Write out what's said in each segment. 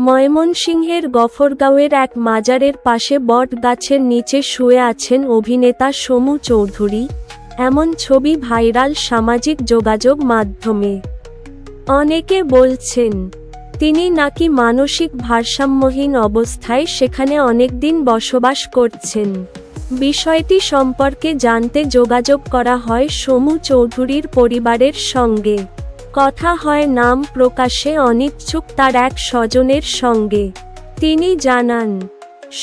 ময়মনসিংহের গফরগাঁওয়ের এক মাজারের পাশে বট গাছের নিচে শুয়ে আছেন অভিনেতা সমু চৌধুরী। এমন ছবি ভাইরাল সামাজিক যোগাযোগ মাধ্যমে। অনেকে বলছেন তিনি নাকি মানসিক ভারসাম্যহীন অবস্থায় সেখানে অনেকদিন বসবাস করছেন। বিষয়টি সম্পর্কে জানতে যোগাযোগ করা হয় সমু চৌধুরীর পরিবারের সঙ্গে। কথা হয় নাম প্রকাশে অনিচ্ছুক তার এক স্বজনের সঙ্গে। তিনি জানান,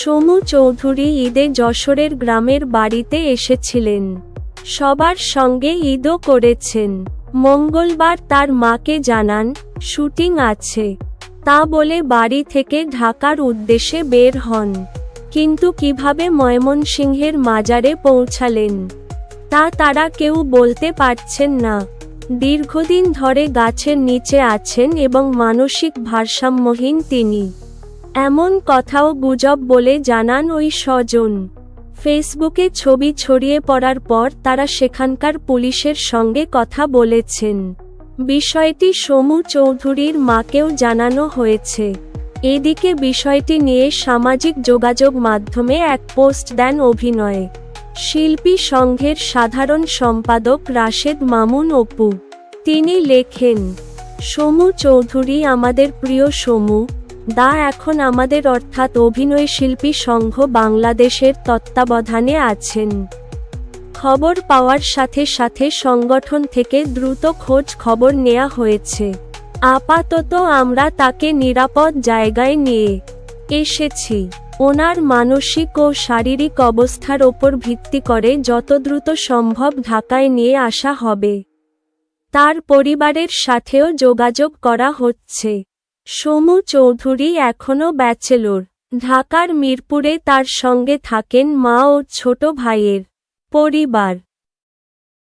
সমু চৌধুরী ঈদে যশোরের গ্রামের বাড়িতে এসেছিলেন। সবার সঙ্গে ঈদও করেছেন। মঙ্গলবার তার মাকে জানান, শুটিং আছে। তা বলে বাড়ি থেকে ঢাকার উদ্দেশ্যে বের হন। কিন্তু কিভাবে ময়মনসিংহের মাজারে পৌঁছালেন তা তারা কেউ বলতে পারছেন না। দীর্ঘদিন ধরে গাছের নিচে আছেন এবং মানসিক ভারসাম্যহীন তিনি। এমন কথাও গুজব বলে জানান ওই স্বজন। ফেসবুকে ছবি ছড়িয়ে পড়ার পর তারা সেখানকার পুলিশের সঙ্গে কথা বলেছেন। বিষয়টি সমু চৌধুরীর মাকেও জানানো হয়েছে। এদিকে বিষয়টি নিয়ে সামাজিক যোগাযোগ মাধ্যমে এক পোস্ট দেন অভিনয় শিল্পী সংঘের সাধারণ সম্পাদক রাশেদ মামুন অপু। তিনি লেখেন, সমু চৌধুরী আমাদের প্রিয় সমু দা এখন আমাদের অর্থাৎ অভিনয় শিল্পী সংঘ বাংলাদেশের তত্ত্বাবধানে আছেন। খবর পাওয়ার সাথে সাথে সংগঠন থেকে দ্রুত খোঁজ খবর নেওয়া হয়েছে। আপাতত আমরা তাকে নিরাপদ জায়গায় নিয়ে এসেছি। ওনার মানসিক ও শারীরিক অবস্থার ওপর ভিত্তি করে যত দ্রুত সম্ভব ঢাকায় নিয়ে আসা হবে। তার পরিবারের সাথেও যোগাযোগ করা হচ্ছে। সমু চৌধুরী এখনও ব্যাচেলর। ঢাকার মিরপুরে তার সঙ্গে থাকেন মা ও ছোট ভাইয়ের পরিবার।